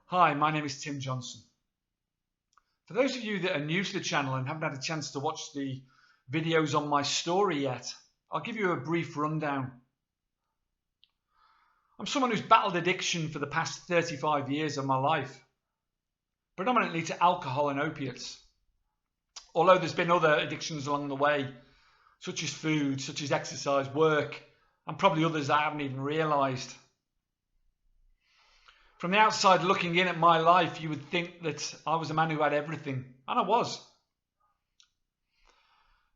Hi, my name is Tim Johnson. For those of you that are new to the channel and haven't had a chance to watch the videos on my story yet, I'll give you a brief rundown. I'm someone who's battled addiction for the past 35 years of my life, predominantly to alcohol and opiates. Although there's been other addictions along the way, such as food, such as exercise, work, and probably others I haven't even realised. From the outside looking in at my life, you would think that I was a man who had everything, and I was.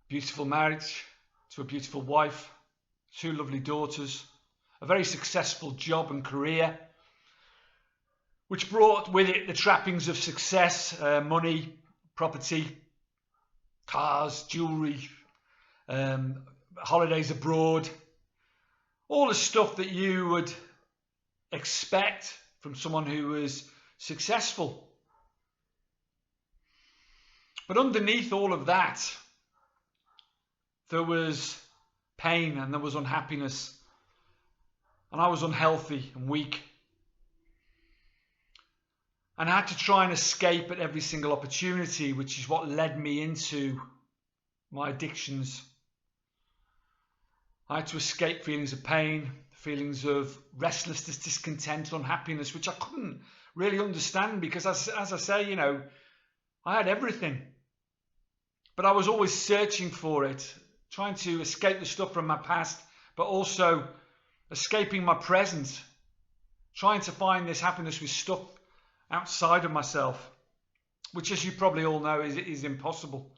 Beautiful marriage to a beautiful wife, 2 lovely daughters, a very successful job and career, which brought with it the trappings of success, money, property, cars, jewellery, holidays abroad, all the stuff that you would expect from someone who was successful. But underneath all of that, there was pain and there was unhappiness, and I was unhealthy and weak. And I had to try and escape at every single opportunity, which is what led me into my addictions. I had to escape feelings of pain, feelings of restlessness, discontent, unhappiness, which I couldn't really understand because, as I say, I had everything. But I was always searching for it, trying to escape the stuff from my past, but also escaping my present, trying to find this happiness with stuff outside of myself, which, as you probably all know, is impossible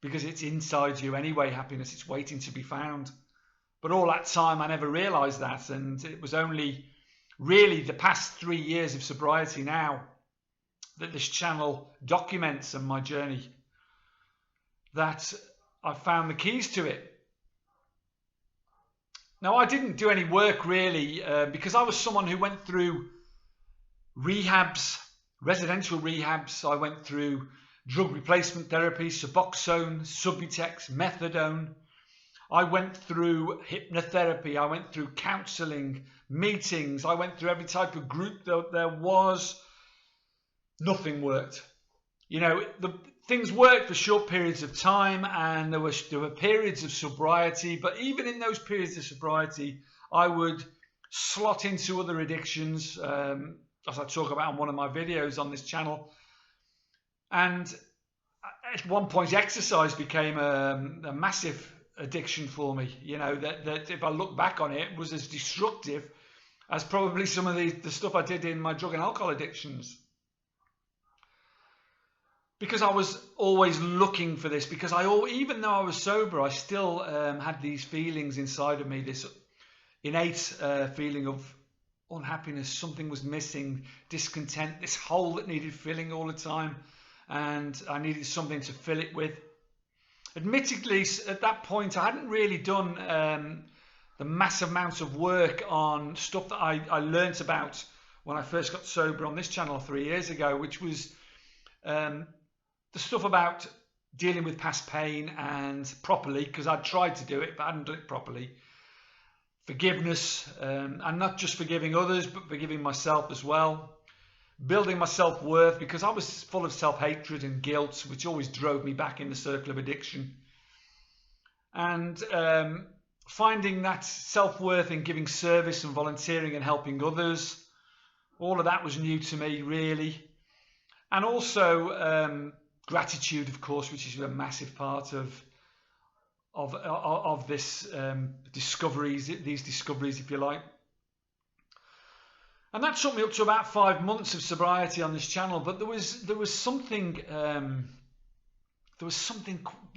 because it's inside you anyway. Happiness, it's waiting to be found. But all that time I never realised that, and it was only really the past 3 years of sobriety now that this channel documents and my journey that I found the keys to it. Now, I didn't do any work really because I was someone who went through rehabs, residential rehabs. I went through drug replacement therapy, Suboxone, Subutex, Methadone. I went through hypnotherapy, I went through counselling, meetings, I went through every type of group that there was. Nothing worked. Things worked for short periods of time, and there were periods of sobriety, but even in those periods of sobriety, I would slot into other addictions, as I talk about in one of my videos on this channel. And at one point, exercise became a massive addiction for me, that if I look back on it, was as destructive as probably some of the stuff I did in my drug and alcohol addictions. Because I was always looking for this, because even though I was sober, I still had these feelings inside of me, this innate feeling of unhappiness. Something was missing, discontent, this hole that needed filling all the time, and I needed something to fill it with. Admittedly, at that point, I hadn't really done the massive amounts of work on stuff that I learnt about when I first got sober on this channel 3 years ago, which was the stuff about dealing with past pain and properly, because I'd tried to do it, but I hadn't done it properly. Forgiveness, and not just forgiving others, but forgiving myself as well. Building my self-worth, because I was full of self-hatred and guilt, which always drove me back in the circle of addiction. And finding that self-worth in giving service and volunteering and helping others. All of that was new to me, really. And also gratitude, of course, which is a massive part of this these discoveries, if you like. And that took me up to about 5 months of sobriety on this channel, but there was something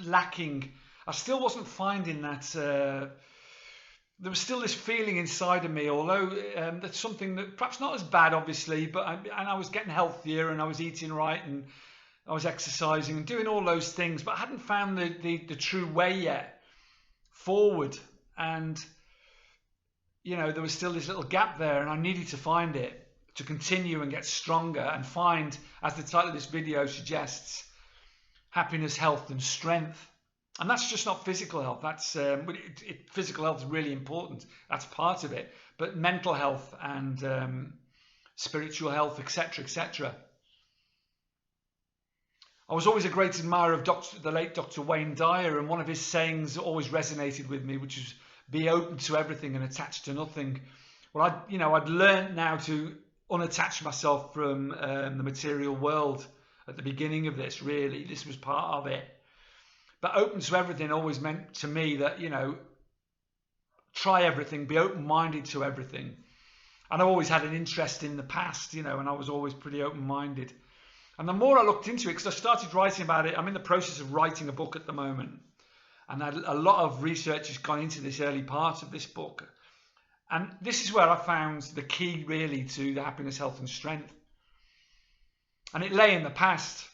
lacking. I still wasn't finding that. There was still this feeling inside of me, although that's something that perhaps not as bad, obviously, but I was getting healthier and I was eating right and I was exercising and doing all those things, but I hadn't found the true way yet forward. And there was still this little gap there, and I needed to find it to continue and get stronger and find, as the title of this video suggests, happiness, health and strength. And that's just not physical health. That's physical health is really important. That's part of it. But mental health and spiritual health, etc., etc. I was always a great admirer of the late Dr. Wayne Dyer, and one of his sayings always resonated with me, which was "Be open to everything and attached to nothing." Well, I'd learned now to unattach myself from the material world at the beginning of this. Really, this was part of it. But open to everything always meant to me that, try everything, be open-minded to everything. And I've always had an interest in the past, and I was always pretty open-minded. And the more I looked into it, because I started writing about it, I'm in the process of writing a book at the moment. And a lot of research has gone into this early part of this book. And this is where I found the key really to the happiness, health and strength. And it lay in the past.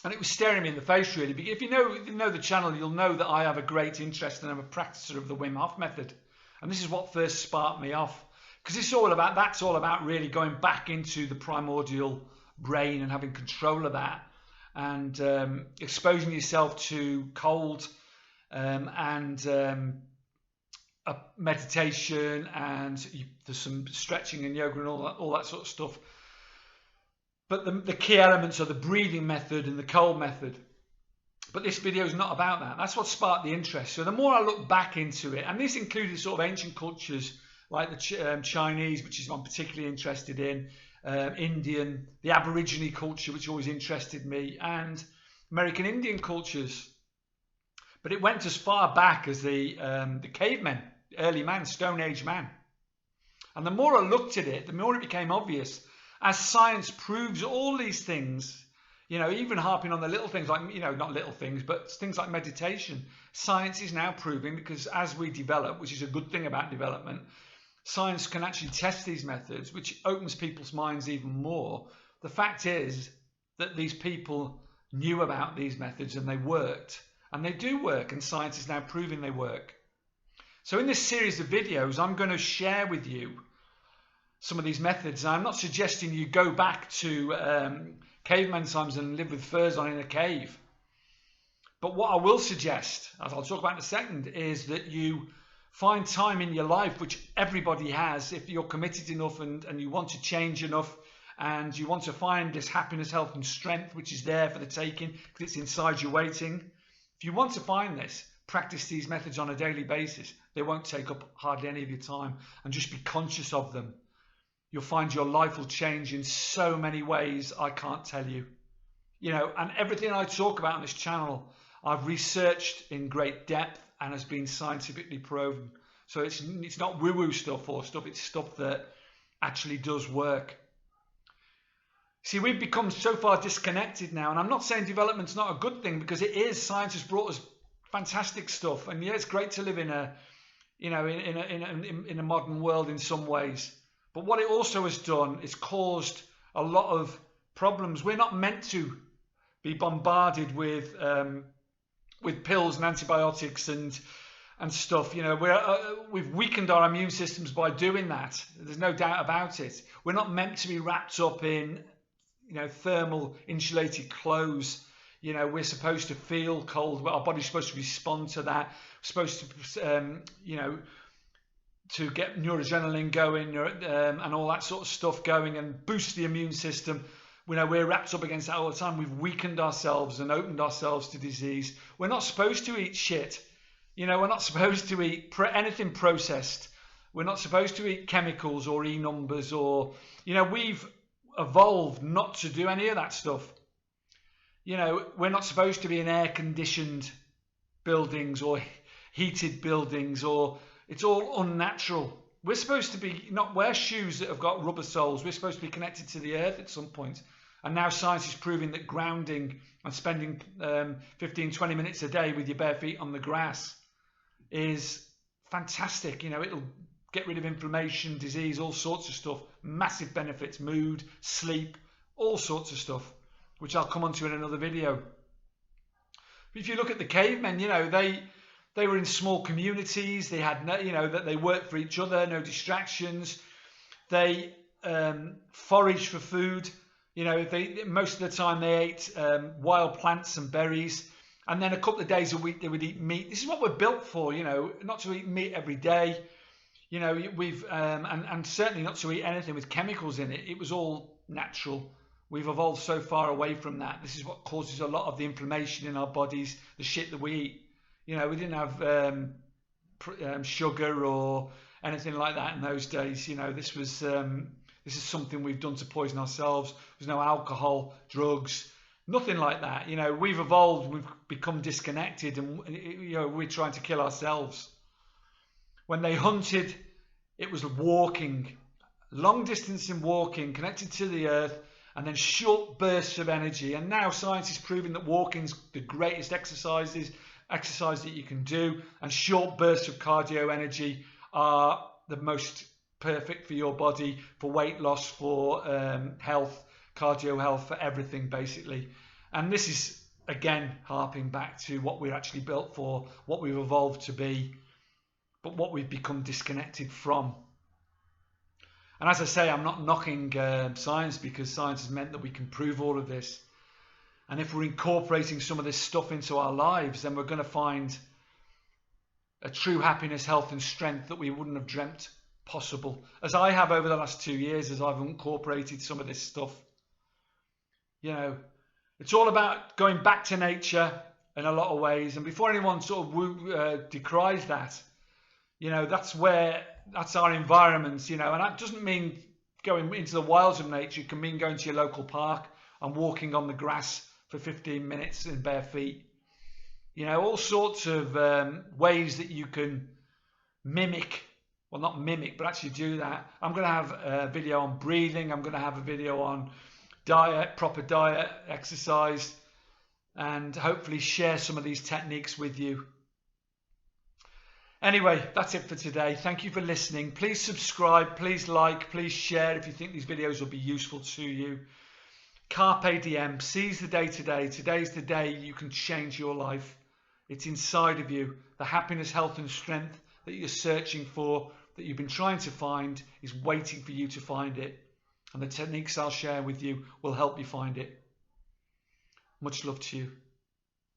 And it was staring me in the face really. If you know the channel, you'll know that I have a great interest and I'm a practicer of the Wim Hof method. And this is what first sparked me off. Because that's all about really going back into the primordial brain and having control of that, and exposing yourself to cold and meditation, and there's some stretching and yoga and all that sort of stuff. But the key elements are the breathing method and the cold method. But this video is not about that. That's what sparked the interest. So the more I look back into it, and this included sort of ancient cultures like the Chinese, which is what I'm particularly interested in, Indian, the Aborigine culture, which always interested me, and American Indian cultures. But it went as far back as the cavemen, early man, Stone Age man. And the more I looked at it, the more it became obvious. As science proves all these things, even harping on the little things like, not little things, but things like meditation, science is now proving, because as we develop, which is a good thing about development, science can actually test these methods, which opens people's minds even more. The fact is that these people knew about these methods and they worked. And they do work, and science is now proving they work. So in this series of videos, I'm going to share with you some of these methods. And I'm not suggesting you go back to caveman times and live with furs on in a cave. But what I will suggest, as I'll talk about in a second, is that you find time in your life, which everybody has, if you're committed enough and you want to change enough, and you want to find this happiness, health and strength, which is there for the taking, because it's inside you waiting. If you want to find this, practice these methods on a daily basis. They won't take up hardly any of your time, and just be conscious of them. You'll find your life will change in so many ways I can't tell you. And everything I talk about on this channel, I've researched in great depth and has been scientifically proven. So it's not woo-woo stuff or stuff, it's stuff that actually does work. See, we've become so far disconnected now, and I'm not saying development's not a good thing, because it is. Science has brought us fantastic stuff, and yeah, it's great to live in a modern world in some ways. But what it also has done is caused a lot of problems. We're not meant to be bombarded with pills and antibiotics and stuff. We've weakened our immune systems by doing that. There's no doubt about it. We're not meant to be wrapped up in thermal insulated clothes. We're supposed to feel cold. Our body's supposed to respond to that. We're supposed to to get noradrenaline going and all that sort of stuff going and boost the immune system. We're wrapped up against that all the time. We've weakened ourselves and opened ourselves to disease. We're not supposed to eat shit. We're not supposed to eat anything processed. We're not supposed to eat chemicals or E-numbers or, we've evolved not to do any of that stuff. We're not supposed to be in air-conditioned buildings or heated buildings, or it's all unnatural. We're supposed to be not wear shoes that have got rubber soles. We're supposed to be connected to the earth at some point. And now science is proving that grounding and spending 15, 20 minutes a day with your bare feet on the grass is fantastic. It'll get rid of inflammation, disease, all sorts of stuff. Massive benefits, mood, sleep, all sorts of stuff, which I'll come onto in another video. But if you look at the cavemen, they were in small communities. They had that they worked for each other, no distractions. They foraged for food. Most of the time they ate wild plants and berries, and then a couple of days a week they would eat meat. This is what we're built for, not to eat meat every day. You know, we've and certainly not to eat anything with chemicals in it. It was all natural. We've evolved so far away from that. This is what causes a lot of the inflammation in our bodies, the shit that we eat. You know, we didn't have sugar or anything like that in those days. You know, this is something we've done to poison ourselves. There's no alcohol, drugs, nothing like that. You know, we've evolved, we've become disconnected, and you know, we're trying to kill ourselves. When they hunted, it was walking, long distance in walking, connected to the earth, and then short bursts of energy. And now science is proving that walking's the greatest exercise that you can do, and short bursts of cardio energy are the most perfect for your body, for weight loss, for health, cardio health, for everything basically. And this is again harping back to what we're actually built for, what we've evolved to be, but what we've become disconnected from. And as I say, I'm not knocking science, because science has meant that we can prove all of this. And if we're incorporating some of this stuff into our lives, then we're going to find a true happiness, health and strength that we wouldn't have dreamt possible, as I have over the last 2 years, as I've incorporated some of this stuff. You know, it's all about going back to nature in a lot of ways. And before anyone sort of decries that, you know, that's our environment, you know, and that doesn't mean going into the wilds of nature. It can mean going to your local park and walking on the grass for 15 minutes in bare feet. You know, all sorts of ways that you can mimic, well, not mimic, but actually do that. I'm going to have a video on breathing. I'm going to have a video on diet, proper diet, exercise, and hopefully share some of these techniques with you. Anyway, that's it for today. Thank you for listening. Please subscribe, please like, please share if you think these videos will be useful to you. Carpe Diem, seize the day today. Today's the day you can change your life. It's inside of you. The happiness, health and strength that you're searching for, that you've been trying to find, is waiting for you to find it. And the techniques I'll share with you will help you find it. Much love to you.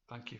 Thank you.